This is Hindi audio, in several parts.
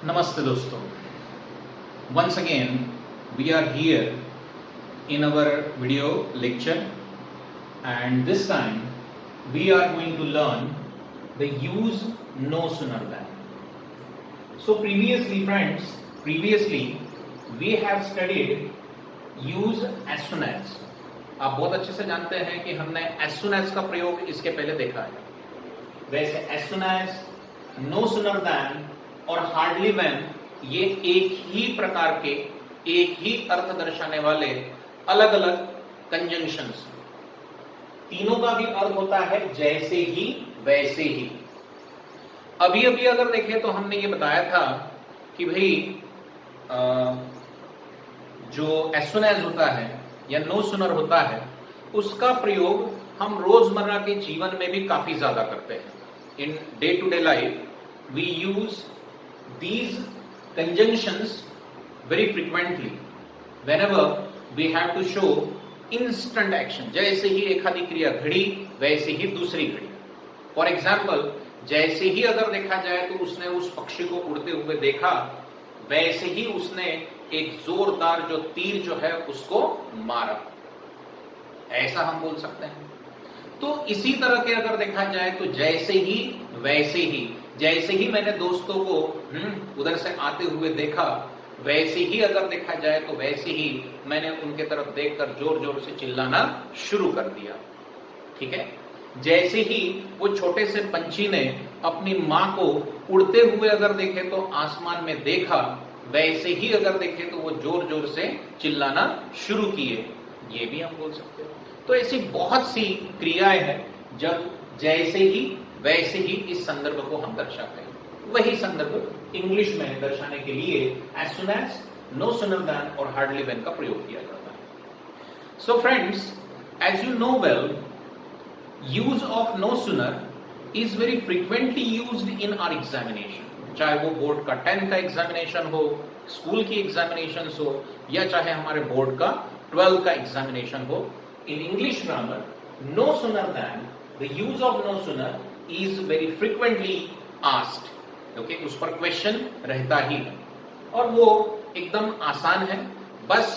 Namaste दोस्तों. Once again we are here in our video lecture, and this time we are going to learn the use no sooner than. So previously we have studied use as soon as. आप बहुत अच्छे से जानते हैं कि हमने as soon as का प्रयोग इसके पहले देखा है. वैसे as soon as, no sooner than और हार्डली व्हेन ये एक ही प्रकार के, एक ही अर्थ दर्शाने वाले अलग अलग कंजंक्शंस. तीनों का भी अर्थ होता है जैसे ही वैसे ही. अभी अभी अगर देखें तो हमने ये बताया था कि भाई जो as soon as होता है या no sooner होता है, उसका प्रयोग हम रोजमर्रा के जीवन में भी काफी ज्यादा करते हैं. In day to day life we use these conjunctions very frequently whenever we have to show instant action. जैसे ही एखादी क्रिया घड़ी वैसे ही दूसरी घड़ी. फॉर एग्जाम्पल, जैसे ही अगर देखा जाए तो उसने उस पक्षी को उड़ते हुए देखा, वैसे ही उसने एक जोरदार जो तीर जो है उसको मारा, ऐसा हम बोल सकते हैं. तो इसी तरह के अगर देखा जाए तो जैसे ही वैसे ही, जैसे ही मैंने दोस्तों को उधर से आते हुए देखा, वैसे ही अगर देखा जाए तो वैसे ही मैंने उनके तरफ देखकर जोर जोर से चिल्लाना शुरू कर दिया. ठीक है. जैसे ही वो छोटे से पंछी ने अपनी मां को उड़ते हुए अगर देखे तो आसमान में देखा, वैसे ही अगर देखे तो वो जोर जोर से चिल्लाना शुरू किए, ये भी हम बोल सकते हैं. तो ऐसी बहुत सी क्रियाएं हैं जब जैसे ही वैसे ही इस संदर्भ को हम दर्शाते हैं. वही संदर्भ इंग्लिश में दर्शाने के लिए as soon as, no sooner than और hardly when का प्रयोग किया जाता है. So friends, as you know well, use of no sooner is very frequently used in our examination. चाहे वो बोर्ड का 10th का एग्जामिनेशन हो, स्कूल की एग्जामिनेशन हो, या चाहे हमारे बोर्ड का 12th का एग्जामिनेशन हो. In English grammar, no sooner than, the use of no sooner is very frequently asked. Okay, उस पर क्वेश्चन रहता ही है और वो एकदम आसान है. बस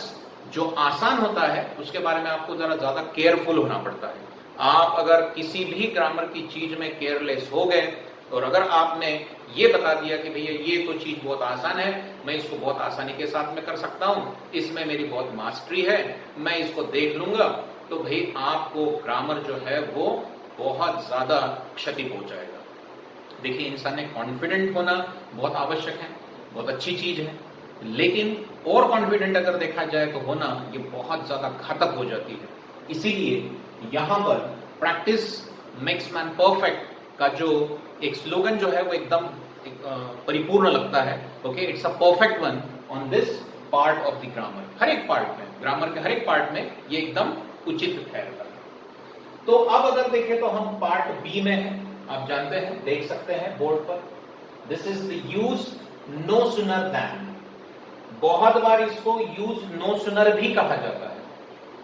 जो आसान होता है उसके बारे में आपको जरा ज्यादा केयरफुल होना पड़ता है. आप अगर किसी भी ग्रामर की चीज में केयरलेस हो गए और अगर आपने ये बता दिया कि भैया ये तो चीज बहुत आसान है, मैं इसको बहुत आसानी के साथ में कर सकता हूं, इसमें मेरी बहुत मास्टरी है, मैं इसको देख लूंगा, तो भाई आपको ग्रामर जो है वो बहुत ज्यादा क्षति पहुंचाएगा. देखिए, इंसान में कॉन्फिडेंट होना बहुत आवश्यक है, बहुत अच्छी चीज है, लेकिन और कॉन्फिडेंट अगर देखा जाए तो होना ये बहुत ज्यादा घातक हो जाती है. इसीलिए यहां पर प्रैक्टिस मेक्स मैन परफेक्ट का जो एक स्लोगन जो है वो एकदम परिपूर्ण लगता है. Okay, it's a perfect one on this part of the grammar. हर एक पार्ट में, ग्रामर के हर एक पार्ट में ये एकदम उचित ठहरता है. तो अब अगर देखें तो हम पार्ट बी में हैं. आप जानते हैं, देख सकते हैं बोर्ड पर, this is the use no sooner than. बहुत बार इसको यूज नो सुनर भी कहा जाता है.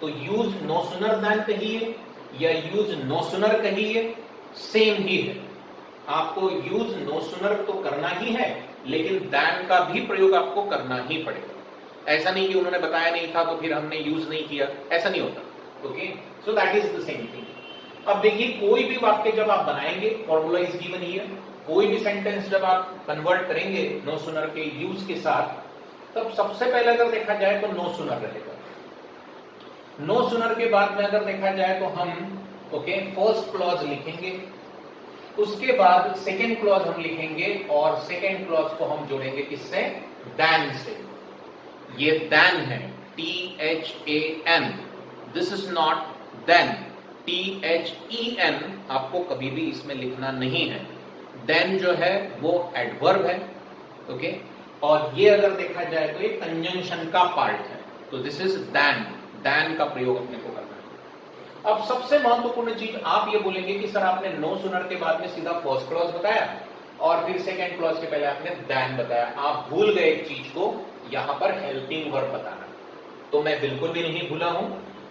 तो यूज नो सुनर दैन कहिए या यूज नो सुनर कहिए, सेम ही है. आपको यूज नो सुनर तो करना ही है, लेकिन दैन का भी प्रयोग आपको करना ही पड़ेगा. ऐसा नहीं कि उन्होंने बताया नहीं था तो फिर हमने यूज नहीं किया, ऐसा नहीं होता. Okay, so that is the same thing. अब देखिए, कोई भी वाक्य जब आप बनाएंगे, फॉर्मूला इज गिवन हियर, कोई भी सेंटेंस जब आप कन्वर्ट करेंगे नो सुनर के यूज के साथ, तब सबसे पहले अगर देखा जाए तो नो सुनर रहेगा. नो सुनर के बाद में अगर देखा जाए तो हम फर्स्ट क्लॉज लिखेंगे, उसके बाद सेकेंड क्लॉज हम लिखेंगे और सेकेंड क्लॉज को हम जोड़ेंगे किससे? दैन से. ये दैन है, THAN. This is not then, THEN आपको कभी भी इसमें लिखना नहीं है. देन जो है वो एडवर्ब है. ओके, और ये अगर देखा जाए तो ये कंजंक्शन का पार्ट है. तो दिस इज दैन. दैन का प्रयोग अपने को करना है. अब सबसे महत्वपूर्ण चीज आप ये बोलेंगे कि सर आपने नो सुनर के बाद में सीधा फर्स्ट क्लॉज बताया और फिर सेकेंड क्लॉज के पहले आपने दैन बताया. आप भूल गए एक चीज को, यहां पर हेल्पिंग वर्ब बताना. तो मैं बिल्कुल भी नहीं भूला हूं,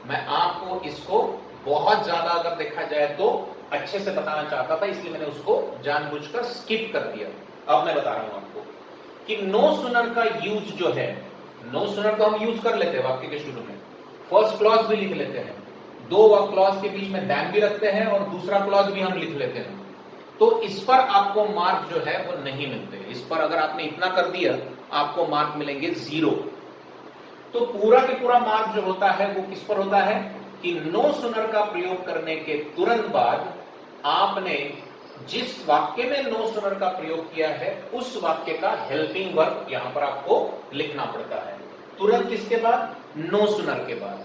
मैं आपको इसको बहुत ज्यादा अगर देखा जाए तो अच्छे से बताना चाहता था, इसलिए मैंने उसको जानबूझकर स्किप कर दिया. अब मैं बता रहा हूं आपको. कि नो सुनर का यूज जो है, नो सुनर तो हम यूज कर लेते हैं वाक्य के शुरू में, फर्स्ट क्लॉज भी लिख लेते हैं, दो क्लॉज के बीच में दैन भी रखते हैं और दूसरा क्लॉज भी हम लिख लेते हैं, तो इस पर आपको मार्क जो है वो नहीं मिलते। इस पर अगर आपने इतना कर दिया आपको मार्क मिलेंगे 0। तो पूरा के पूरा मार्क जो होता है वो किस पर होता है कि नो सुनर का प्रयोग करने के तुरंत बाद आपने जिस वाक्य में नो सुनर का प्रयोग किया है उस वाक्य का हेल्पिंग वर्ब यहां पर आपको लिखना पड़ता है, तुरंत किसके बाद, नो सुनर के बाद।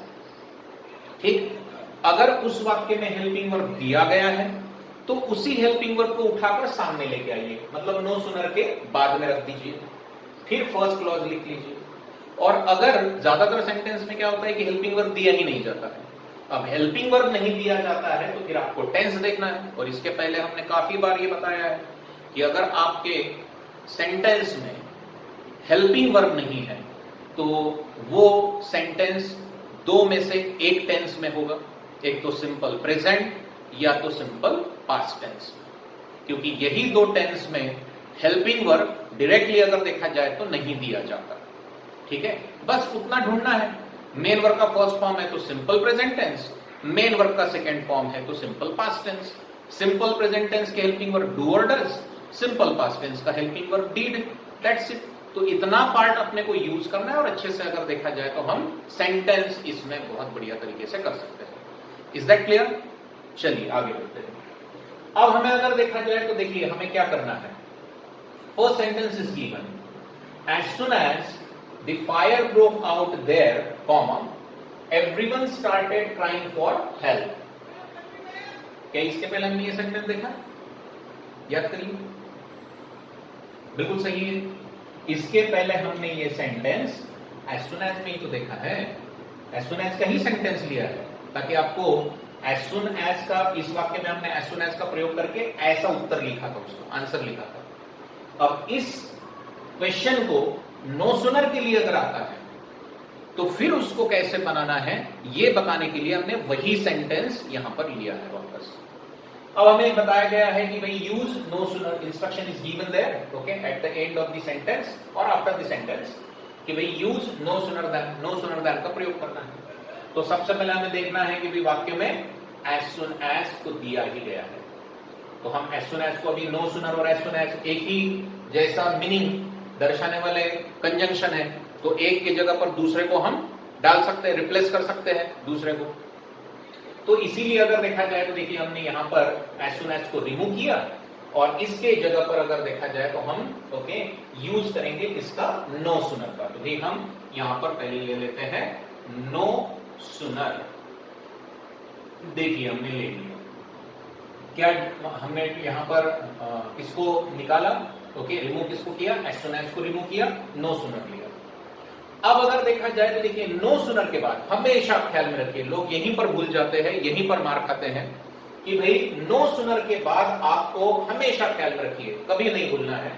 ठीक, अगर उस वाक्य में हेल्पिंग वर्ब दिया गया है तो उसी हेल्पिंग वर्ब को उठाकर सामने लेके आइए, मतलब नो सुनर के बाद में रख दीजिए, फिर फर्स्ट क्लॉज लिख लीजिए। और अगर ज्यादातर सेंटेंस में क्या होता है कि हेल्पिंग वर्ब दिया ही नहीं जाता है, अब हेल्पिंग वर्ब नहीं दिया जाता है तो फिर आपको टेंस देखना है। और इसके पहले हमने काफी बार ये बताया है कि अगर आपके सेंटेंस में हेल्पिंग वर्ब नहीं है तो वो सेंटेंस दो में से एक टेंस में होगा, एक तो सिंपल प्रेजेंट या तो सिंपल पास्ट टेंस, क्योंकि यही दो टेंस में हेल्पिंग वर्ब डायरेक्टली अगर देखा जाए तो नहीं दिया जाता। ठीक है, बस उतना ढूंढना है। मेन वर्ब का फर्स्ट फॉर्म है तो simple present tense, main verb का सेकंड फॉर्म है तो simple past tense. Simple present tense के हेल्पिंग वर्ब डू और डज, सिंपल पास्ट टेंस का helping verb did, that's it. तो इतना पार्ट अपने को यूज करना है और अच्छे से अगर देखा जाए तो हम सेंटेंस इसमें बहुत बढ़िया तरीके से कर सकते हैं। Is that clear? चलिए आगे बढ़ते हैं। अब हमें अगर देखा जाए तो देखिए हमें क्या करना है। First sentence is given, as soon as the fire broke out there, comma, everyone started crying for help. क्या इसके पहले हमने ये सेंटेंस देखा? याद करिए, बिल्कुल सही है। इसके पहले हमने ये सेंटेंस एज सुन एज में ही तो देखा है, एज सुन एज का ही सेंटेंस लिया है ताकि आपको एज सुन एज का, इस वाक्य में हमने एज सुन एज का प्रयोग करके ऐसा उत्तर लिखा था, उसको आंसर लिखा था। अब इस क्वेश्चन को नो सुनर के लिए अगर आता है तो फिर उसको कैसे बनाना है ये बताने के लिए हमने वही सेंटेंस यहां पर लिया है वापस। अब हमें बताया गया है कि भाई use no sooner, instruction is given there, okay, at the end of the sentence और आफ्टर द सेंटेंस, कि भाई यूज नो सुनर दैन का प्रयोग करना है। तो सबसे पहले हमें देखना है कि भाई वाक्य में एज सुन एज को दिया ही गया है, तो हम एज सुन एज को, अभी नो सुनर और एज सुन एज एक ही जैसा मीनिंग दर्शाने वाले कंजंक्शन है, तो एक की जगह पर दूसरे को हम डाल सकते हैं, रिप्लेस कर सकते हैं दूसरे को। तो इसीलिए अगर देखा जाए तो देखिए हमने यहां पर एज सुन एज को रिमूव किया और इसके जगह पर अगर देखा जाए तो हम ओके यूज करेंगे किसका, नो सुनर का। तो देखिए हम यहां पर पहले ले लेते हैं नो सुनर। देखिए हमने ले लिया, क्या हमने यहां पर किसको निकाला, ओके, रिमूव किसको किया, एज सुन एज को रिमूव किया, नो सुनर लिया। अब अगर देखा जाए तो देखिए नो सुनर के बाद हमेशा ख्याल में रखिए, लोग यहीं पर भूल जाते हैं, यहीं पर मार खाते हैं कि भाई नो सुनर के बाद आपको हमेशा ख्याल में रखिए, कभी नहीं भूलना है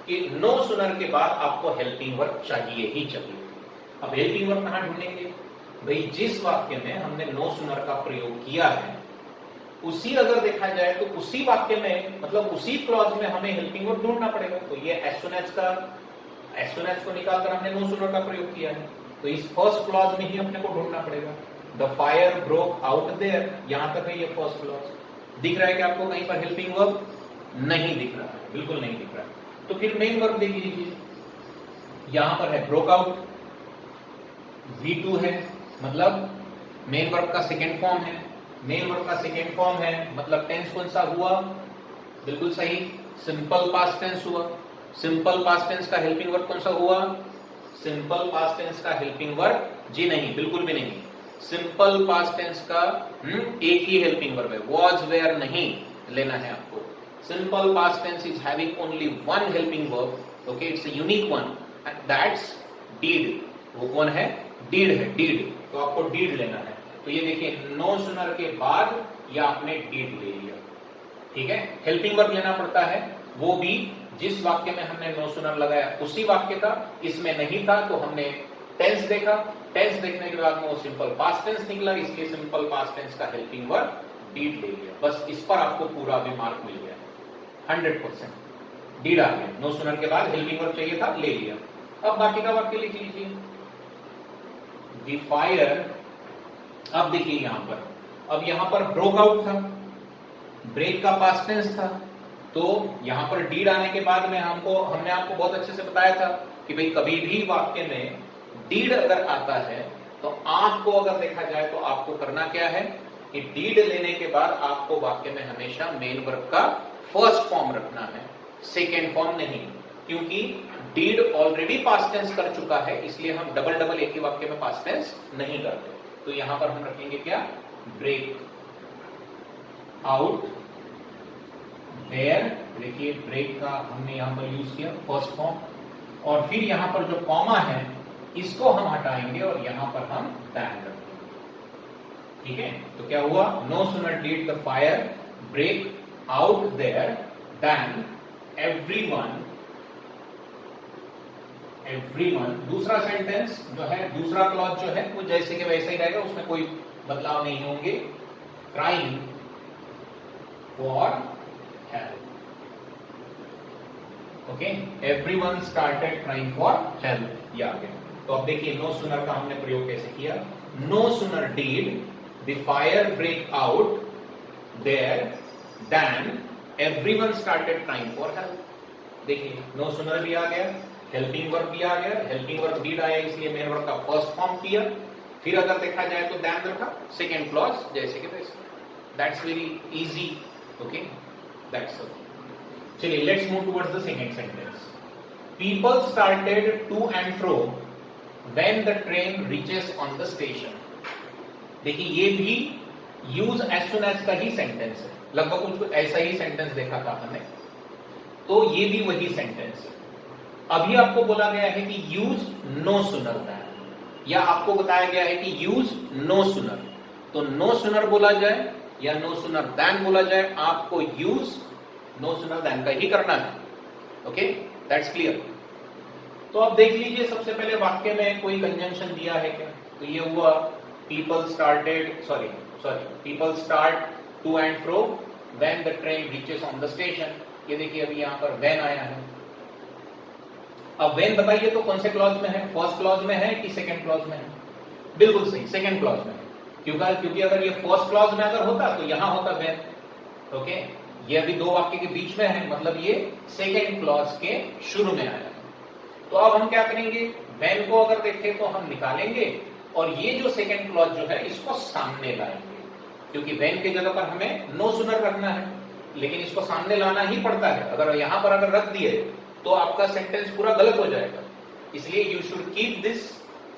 कि नो सुनर के बाद आपको हेल्पिंग वर्ब चाहिए ही चाहिए। अब हेल्पिंग वर्ब कहां ढूंढेंगे, भाई जिस वाक्य में हमने नो सुनर का प्रयोग किया है उसी अगर देखा जाए तो उसी वाक्य में, मतलब उसी क्लॉज में हमें हेल्पिंग वर्ब ढूंढना पड़ेगा। तो ये एज सुन एज का, एज सुन एज को निकालकर हमने नो सुनर का प्रयोग किया है, तो इस फर्स्ट क्लॉज में ही अपने को ढूंढना पड़ेगा। The fire broke out there, यहां तक है ये फर्स्ट क्लॉज। दिख रहा है कि आपको कहीं पर हेल्पिंग वर्ब नहीं दिख रहा है, बिल्कुल नहीं दिख रहा है। तो फिर मेन वर्ब देख लीजिए, यहां पर है ब्रोक आउट, V2 है, मतलब मेन वर्ब का सेकेंड फॉर्म है, मेन वर्ब का सेकेंड फॉर्म है मतलब टेंस कौन सा हुआ, बिल्कुल सही, सिंपल पास्ट टेंस हुआ। सिंपल पास्ट टेंस का हेल्पिंग वर्ब कौन सा हुआ, सिंपल पास्ट टेंस का हेल्पिंग वर्ब, जी नहीं, बिल्कुल भी नहीं, सिंपल पास्ट टेंस का एक ही हेल्पिंग वर्ब है, वॉज वेयर नहीं लेना है आपको। Simple past tense is having only one helping verb, okay, it's a unique one, that's did. वो कौन है, डीड है, डीड, तो आपको डीड लेना है। तो ये देखिए नो सुनर के बाद या आपने डीड ले लिया, ठीक है। हेल्पिंग वर्ब लेना पड़ता है, वो भी जिस वाक्य में हमने नो सुनर लगाया उसी वाक्य का, इसमें नहीं था तो हमने टेंस देखा, टेंस देखने के बाद में वो सिंपल पास्ट टेंस निकला, इसलिए सिंपल पास्ट टेंस का हेल्पिंग वर्ब डीड ले लिया। बस इस पर आपको पूरा भी मार्क मिल गया 100%। डीड आ गया, नो सुनर के बाद हेल्पिंग वर्ब चाहिए था, ले लिया। अब बाकी का वाक्य लिख लीजिए। द फायर, अब देखिए यहां पर, अब यहां पर ब्रोक आउट था, ब्रेक का पास्ट टेंस था, तो यहां पर डीड आने के बाद में हमने आपको बहुत अच्छे से बताया था कि भाई कभी भी वाक्य में डीड अगर आता है तो आपको अगर देखा जाए तो आपको करना क्या है कि डीड लेने के बाद आपको वाक्य में हमेशा मेन वर्ब का फर्स्ट फॉर्म रखना है, सेकेंड फॉर्म नहीं, क्योंकि डीड ऑलरेडी पास्ट टेंस कर चुका है, इसलिए हम डबल डबल एक ही वाक्य में पास्ट टेंस नहीं करते। तो यहां पर हम रखेंगे क्या, ब्रेक आउट देयर, देखिए ब्रेक का हमने यहां पर यूज किया फर्स्ट फॉर्म, और फिर यहां पर जो कॉमा है इसको हम हटाएंगे और यहां पर हम दैन रखेंगे, ठीक है। तो क्या हुआ, no sooner did the fire break out there than everyone, दूसरा सेंटेंस जो है, दूसरा क्लॉज जो है वो जैसे कि वैसे ही रहेगा, उसमें कोई बदलाव नहीं होंगे। Crying for help, okay, everyone started crying for help, ये आ गया। तो अब देखिए नो सुनर का हमने प्रयोग कैसे किया, no sooner did the fire break out there then everyone started crying for help. देखिए नो सुनर भी आ गया, हेल्पिंग वर्ब भी आ गया, हेल्पिंग वर्ब डीड आया इसलिए मेन वर्ब का फर्स्ट फॉर्म किया, फिर अगर देखा जाए तो दैन रखा, सेकेंड क्लॉज जैसे कि वैसे। That's very easy, okay, that's all. चलिए let's move towards the second sentence. People started to and fro when the train reaches on the station. देखिए ये भी यूज एज सुन एज का ही सेंटेंस है, लगभग कुछ ऐसा ही सेंटेंस देखा था हमने, तो ये भी वही सेंटेंस है। अभी आपको बोला गया है कि यूज नो सुनर दैन, या आपको बताया गया है कि यूज नो सुनर, तो नो सुनर बोला जाए या नो सुनर दैन बोला जाए, आपको यूज नो सुनर दैन का ही करना है, ओके, दैट्स क्लियर। तो अब देख लीजिए सबसे पहले वाक्य में कोई कंजंक्शन दिया है क्या, तो ये हुआ people start to and fro when the train reaches on the station. ये देखिए अभी यहां पर व्हेन आया है। अब व्हेन बताइए तो कौन से क्लॉज में है, फर्स्ट क्लॉज में है कि सेकंड क्लॉज में है? बिल्कुल सही, सेकंड क्लॉज में है, क्योंकि अगर ये फर्स्ट क्लॉज में अगर होता तो यहां होता व्हेन, ओके, ये अभी दो वाक्य के बीच में है, मतलब ये सेकंड क्लॉज के शुरू में आया है। तो अब हम क्या करेंगे, व्हेन को अगर देखें तो हम निकालेंगे और ये जो सेकंड क्लॉज जो है इसको सामने लाएंगे, क्योंकि व्हेन की जगह पर हमें नो सुनर रखना है, लेकिन इसको सामने लाना ही पड़ता है। अगर यहां पर अगर रख दिए तो आपका सेंटेंस पूरा गलत हो जाएगा, इसलिए you should keep this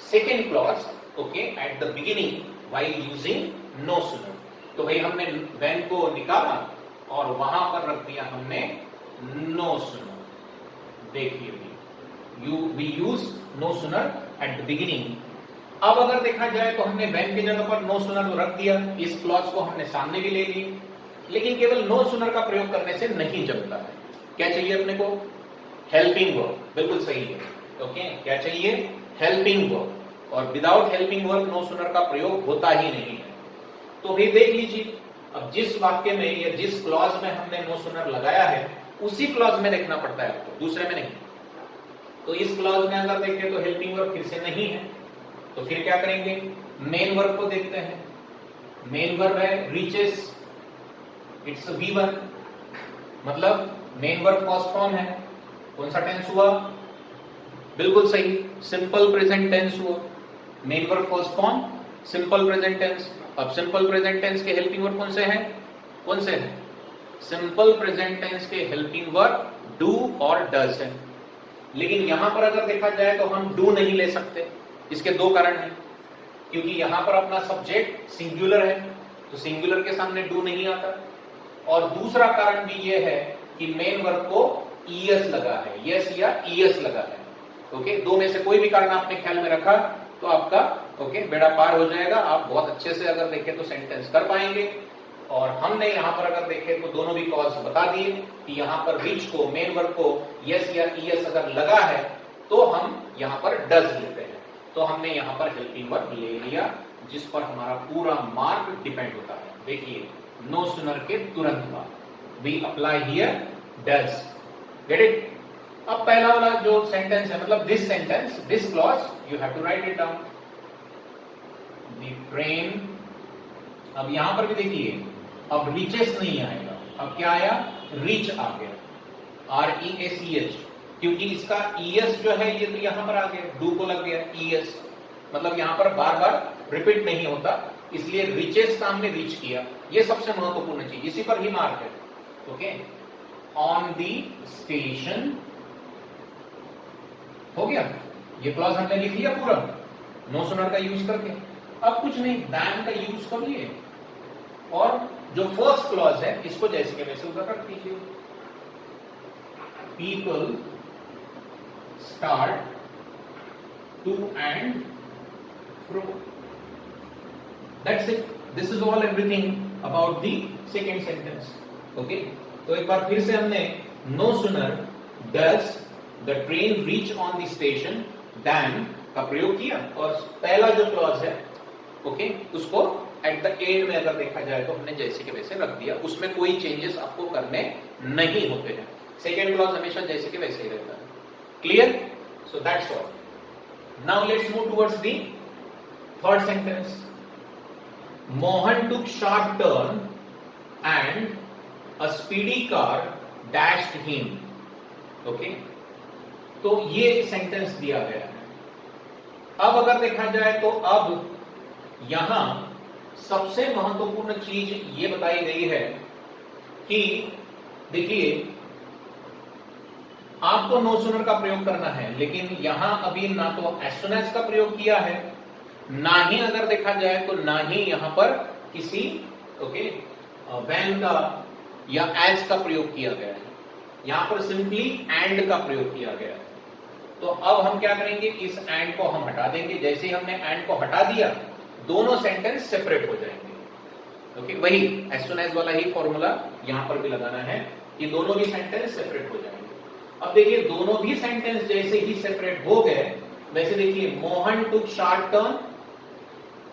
second clause, okay, at the beginning while using no sooner. तो भाई हमने व्हेन को निकाला और वहां पर रख दिया हमने नो सुनर। देखिए we use no sooner at the beginning. अब अगर देखा जाए तो हमने व्हेन की जगह पर नो सुनर रख दिया, इस क्लॉज को हमने सामने भी ले ली, लेकिन केवल नो सुनर का प्रयोग करने से नहीं जमता है। क्या चाहिए अपने को, हेल्पिंग वर्ब, बिल्कुल सही है, ओके, क्या चाहिए, हेल्पिंग वर्ब, और without helping verb no sooner का प्रयोग होता ही नहीं है। तो भी देख लीजिए, अब जिस वाक्य में या जिस क्लॉज में हमने नो सुनर लगाया है उसी क्लॉज में देखना पड़ता है आपको, दूसरे में नहीं। तो इस क्लॉज में अगर देखें तो हेल्पिंग वर्ब फिर से नहीं है, तो फिर क्या करेंगे, मेन वर्ब को देखते हैं। मेन वर्ब है रीचेस, इट्स V1, मतलब मेन वर्ब फर्स्ट फॉर्म है, कौन सा टेंस हुआ, बिल्कुल सही, सिंपल प्रेजेंट टेंस हुआ। Main verb first form, simple present tense. अब सिंपल प्रेजेंट टेंस के हेल्पिंग वर्ब कौन से हैं, कौन से हैं, सिंपल प्रेजेंट टेंस के हेल्पिंग वर्ब डू और डज है, लेकिन यहां पर अगर देखा जाए तो हम डू नहीं ले सकते। इसके दो कारण हैं, क्योंकि यहां पर अपना सब्जेक्ट सिंगुलर है, तो सिंगुलर के सामने डू नहीं आता, और दूसरा कारण भी यह है कि मेन वर्ब को ईएस लगा है, यस या ईएस लगा है, ओके, दो में से कोई भी कारण आपने ख्याल में रखा तो आपका ओके बेड़ा पार हो जाएगा, आप बहुत अच्छे से अगर देखें तो सेंटेंस कर पाएंगे। और हमने यहां पर अगर देखें तो दोनों भी कॉज बता दिए कि यहां पर विच को, मेन वर्ब को यस या ईएस अगर लगा है तो हम यहां पर डज लेते हैं, तो हमने यहां पर हेल्पिंग वर्ब ले लिया, जिस पर हमारा पूरा मार्क डिपेंड होता है। देखिए नो सुनर के तुरंत बाद we apply here does, get it? अब पहला वाला जो सेंटेंस है, मतलब this sentence, this clause you have to write it down. The train, अब यहां पर भी देखिए, अब रीचेस नहीं आएगा, अब क्या आया? रीच आ गया, REACH, क्योंकि इसका ES जो है ये तो यहां पर आ गया, डू को लग गया ES, मतलब यहां पर बार बार रिपीट नहीं होता, इसलिए रीचेस का हमने रीच किया, ये सबसे महत्वपूर्ण चीज, इसी पर ही मार्क है। ओके, ऑन दी स्टेशन, हो गया, ये क्लॉज हमने लिख लिया पूरा नो सुनर का यूज करके। अब कुछ नहीं, दैन का यूज कर लिए, और जो फर्स्ट क्लॉज है इसको जैसे के वैसे उधर रख दीजिए। People start to and fro, that's it, this is all everything about the second sentence. Okay, तो एक बार फिर से हमने no sooner does the train reach on the station then का प्रयोग किया, और पहला जो क्लॉज है ओके उसको एट द एंड में अगर देखा जाए तो हमने जैसे के वैसे रख दिया, उसमें कोई चेंजेस आपको करने नहीं होते हैं। सेकेंड क्लॉज हमेशा जैसे के वैसे ही रहता है। Clear? So that's all. Now let's move towards the third sentence. Mohan took sharp turn and a speedy car dashed him. Okay, तो ये सेंटेंस दिया गया है। अब अगर देखा जाए तो अब यहां सबसे महत्वपूर्ण चीज ये बताई गई है कि देखिए आपको नो सुनर का प्रयोग करना है, लेकिन यहां अभी ना तो एज सुन एज का प्रयोग किया है, ना ही अगर देखा जाए तो ना ही यहां पर किसी ओके व्हेन का या एज का प्रयोग किया गया है, यहां पर सिंपली एंड का प्रयोग किया गया है। तो अब हम क्या करेंगे, इस एंड को हम हटा देंगे। जैसे ही हमने एंड को हटा दिया, दोनों सेंटेंस सेपरेट हो जाएंगे। ओके, वही एज सुन एज वाला ही फॉर्मूला यहां पर भी लगाना है, ये दोनों भी सेंटेंस सेपरेट हो जाएंगे। अब देखिए दोनों भी सेंटेंस जैसे ही सेपरेट हो गए, वैसे देखिए Mohan took sharp turn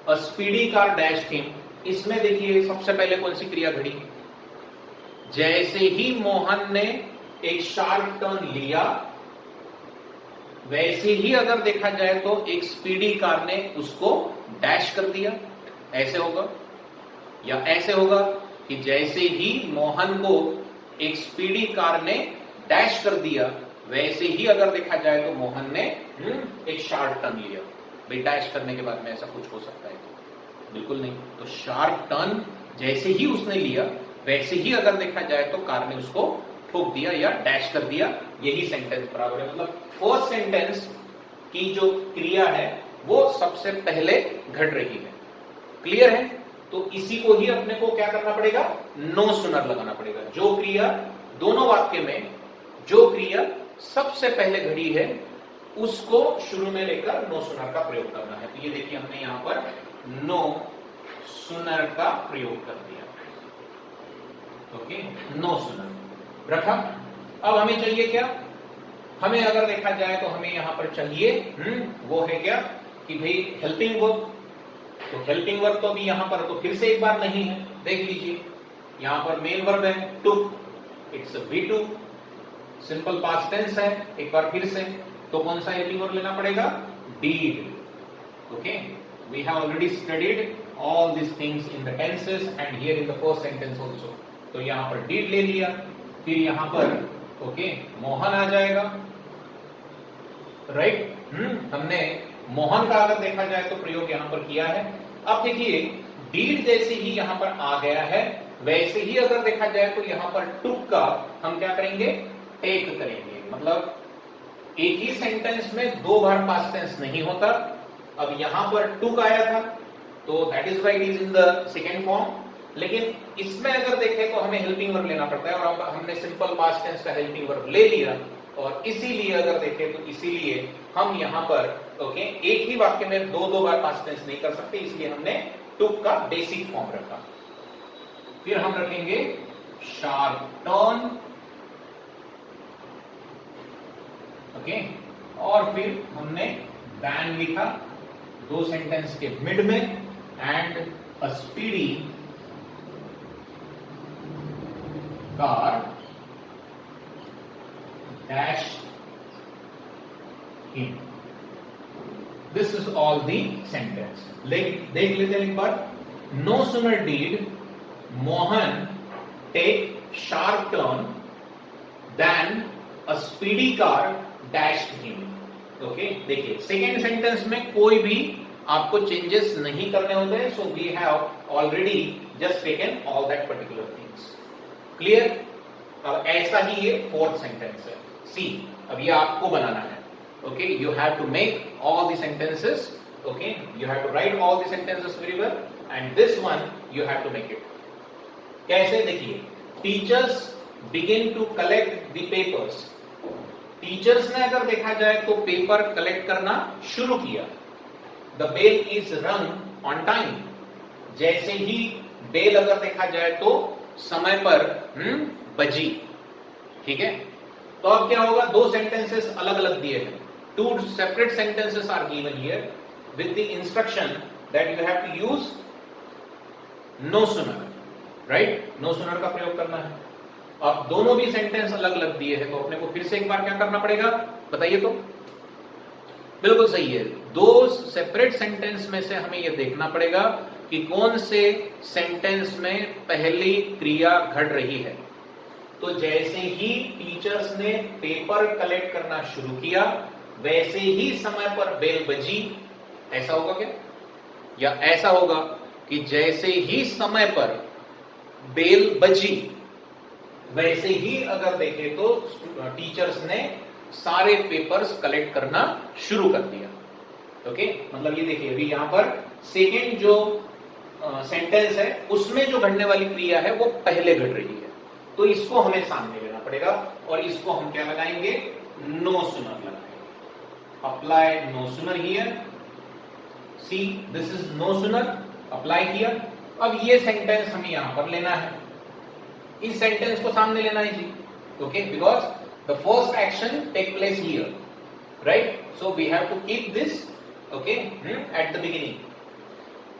a speedy car dashed him, इसमें देखिए सबसे पहले कौन सी क्रिया घड़ी? जैसे ही मोहन ने एक शार्प टर्न लिया, वैसे ही अगर देखा जाए तो एक स्पीडी कार ने उसको डैश कर दिया। ऐसे होगा या ऐसे होगा कि जैसे ही मोहन को एक स्पीडी कार ने डैश कर दिया, वैसे ही अगर देखा जाए तो मोहन ने एक शार्प टर्न लिया। भाई डैश करने के बाद में ऐसा कुछ हो सकता है? बिल्कुल नहीं। तो शार्प टर्न जैसे ही उसने लिया, वैसे ही अगर देखा जाए तो कार ने उसको ठोक दिया या डैश कर दिया, यही सेंटेंस बराबर है। मतलब फर्स्ट सेंटेंस की जो क्रिया है वो सबसे पहले घट रही है। क्लियर है? तो इसी को ही अपने को क्या करना पड़ेगा? नो सुनर लगाना पड़ेगा। जो क्रिया दोनों वाक्य में जो क्रिया सबसे पहले घड़ी है, उसको शुरू में लेकर नो सुनर का प्रयोग करना है। तो ये देखिए हमने यहां पर नो सुनर का प्रयोग कर दिया। ओके, नो सुनर रखा। अब हमें चाहिए क्या? हमें अगर देखा जाए तो हमें यहां पर चाहिए वो है क्या कि भाई हेल्पिंग वर्ब। तो हेल्पिंग वर्ब तो अभी यहां पर तो फिर से एक बार नहीं है, देख लीजिए यहां पर मेन वर्ब है took, it's V2, simple past tense है। एक बार फिर से तो कौन सा हेल्पिंग वर्ब लेना पड़ेगा? Did. Okay, we have already studied all this things in the tenses and here in the first sentence also. तो यहां पर डीड ले लिया, फिर यहां पर ओके मोहन आ जाएगा, राइट? हमने मोहन का अगर देखा जाए तो प्रयोग यहां पर किया है। अब देखिए डीड जैसे ही यहां पर आ गया है, वैसे ही अगर देखा जाए तो यहां पर टुक का हम क्या करेंगे? टेक करेंगे। मतलब एक ही सेंटेंस में दो बार पास्ट टेंस नहीं होता। अब यहां पर टुक आया था तो that is why it is in the second form, लेकिन इसमें अगर देखें तो हमें हेल्पिंग वर्ब लेना पड़ता है, और अब हमने सिंपल पास्ट टेंस का हेल्पिंग वर्ब ले लिया, और इसीलिए अगर देखें तो इसीलिए हम यहां पर ओके एक ही वाक्य में दो बार पास्ट टेंस नहीं कर सकते, इसलिए हमने टुक का बेसिक फॉर्म रखा। फिर हम रखेंगे शार्प टर्न, ओके, और फिर हमने बैन लिखा दो सेंटेंस के मिड में, and a speedy car him. This is all the sentence. देख लेते हैं एक बार. No sooner did Mohan take sharp turn than a speedy car dashed him. Okay, देखिए सेकेंड सेंटेंस में कोई भी आपको चेंजेस नहीं करने होते हैं. So we have already just taken all that particular things. Clear? अब ऐसा ही ये फोर्थ सेंटेंस है. सी, अब ये आपको बनाना है. Okay, you have to make all the sentences. Okay, you have to write all the sentences very well, and this one you have to make it. कैसे? देखिए, teachers begin to collect the papers. Teachers ने अगर देखा जाए तो पेपर कलेक्ट करना शुरू किया. The bell is rung on time. जैसे ही बेल अगर देखा जाए तो समय पर बजी. ठीक है, तो अब क्या होगा? दो सेंटेंसेस अलग अलग दिए हैं. Two separate sentences are given here with the instruction that you have to use no sooner, right? No sooner का प्रयोग करना है. अब दोनों भी सेंटेंस अलग अलग दिए हैं, तो अपने को फिर से एक बार क्या करना पड़ेगा, बताइए तो. बिल्कुल सही है. दो सेपरेट सेंटेंस में से हमें यह देखना पड़ेगा कि कौन से सेंटेंस में पहली क्रिया घट रही है. तो जैसे ही टीचर्स ने पेपर कलेक्ट करना शुरू किया, वैसे ही समय पर बेल बजी. ऐसा होगा क्या? या ऐसा होगा कि जैसे ही समय पर बेल बजी, वैसे ही अगर देखें तो टीचर्स ने सारे पेपर्स कलेक्ट करना शुरू कर दिया. ओके, मतलब ये देखिए अभी यहां पर सेकेंड जो सेंटेंस है उसमें जो घटने वाली क्रिया है वो पहले घट रही है. तो इसको हमें सामने लेना पड़ेगा और इसको हम क्या लगाएंगे? नो सुनर लगाएंगे. Apply no sooner here. See, this is no sooner. Apply here. अब ये सेंटेंस हमें यहां पर लेना है. इस सेंटेंस को सामने लेना है जी. Okay, because the first action take place here, right? So we have to keep this okay at the beginning.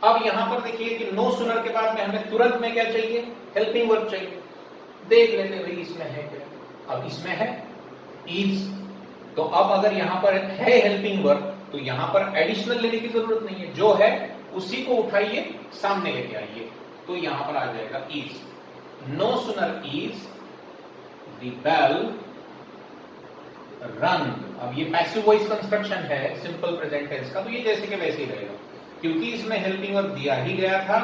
अब यहां पर देखिए कि नो सुनर के बाद में हमें तुरंत में क्या चाहिए? हेल्पिंग वर्ब चाहिए. देख लेते भाई इसमें है क्या. अब इसमें है इज. तो अब अगर यहां पर है हेल्पिंग वर्ब तो यहां पर एडिशनल लेने की जरूरत नहीं है. जो है उसी को उठाइए, सामने लेके आइए. तो यहां पर आ जाएगा is. No sooner is the bell rang. अब ये पैसिव वॉइस कंस्ट्रक्शन है सिंपल प्रेजेंट टेंस का, तो ये जैसे कि वैसे ही रहेगा. क्योंकि इसमें हेल्पिंग वर्ब दिया ही गया था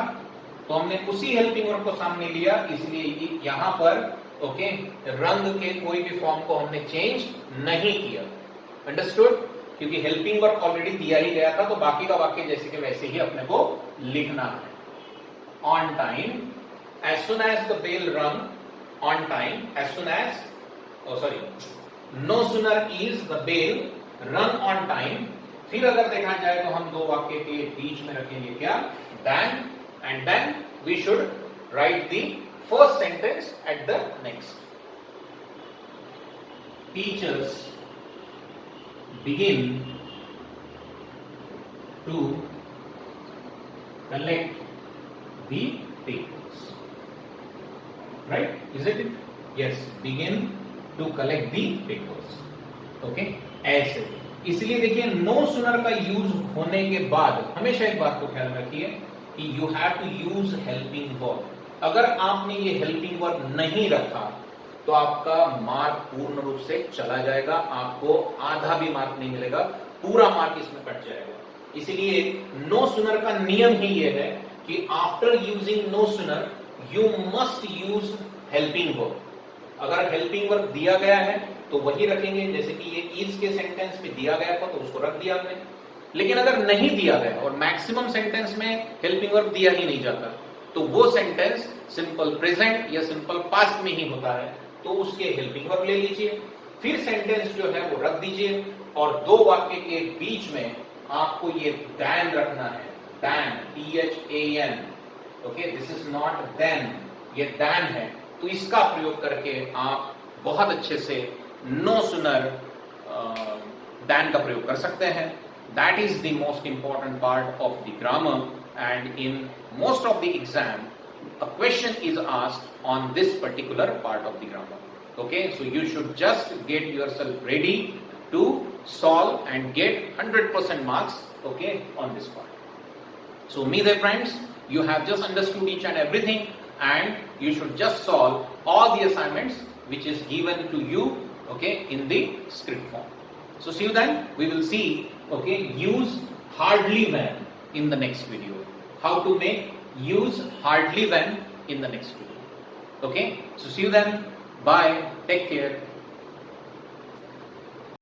तो हमने उसी हेल्पिंग वर्ब को सामने लिया, इसलिए यहां पर ओके रंग के कोई भी फॉर्म को हमने चेंज नहीं किया. अंडरस्टूड? क्योंकि हेल्पिंग वर्ब ऑलरेडी दिया ही गया था, तो बाकी का वाक्य जैसे कि वैसे ही अपने को लिखना है. On time, as soon as the bell rang on time, as soon as no sooner is the bell rang on time. फिर अगर देखा जाए तो हम दो वाक्य के बीच में रखेंगे क्या? Then. And then we should write the first sentence at the next. Teachers begin to collect the papers, right? Is it? Yes, begin to collect the papers. Okay, ऐसे. इसलिए देखिए नो सुनर का यूज होने के बाद हमेशा एक बात को ख्याल रखिए कि you have to use helping verb. अगर आपने ये हेल्पिंग वर्ब नहीं रखा तो आपका मार्क पूर्ण रूप से चला जाएगा. आपको आधा भी मार्क नहीं मिलेगा, पूरा मार्क इसमें कट जाएगा. इसीलिए नो सुनर का नियम ही यह है कि after using no sooner you must use helping verb. अगर हेल्पिंग वर्ब दिया गया है तो वही रखेंगे, जैसे कि ये इज के सेंटेंस में दिया गया था तो उसको रख दिया हमने. लेकिन अगर नहीं दिया गया और मैक्सिमम सेंटेंस में हेल्पिंग वर्ब दिया ही नहीं जाता तो वो सेंटेंस सिंपल प्रेजेंट या सिंपल पास्ट में ही होता है, तो उसके हेल्पिंग वर्ब ले लीजिए. फिर सेंटेंस जो है वो रख दीजिए और दो वाक्य के बीच में आपको ये दैन रखना है. Than, THAN. Okay, this is not then, ये दैन है. तो इसका प्रयोग करके आप बहुत अच्छे से नो सुनर दैन का प्रयोग कर सकते हैं. That is the most important part of the grammar, and in most of the exam a question is asked on this particular part of the grammar. Okay, so you should just get yourself ready to solve and get 100% marks, okay, on this part. So me there friends, you have just understood each and everything, and you should just solve all the assignments which is given to you, okay, in the script form. So see you then. We will see, okay, use hardly when in the next video. How to make use hardly when in the next video. Okay, so see you then. Bye. Take care.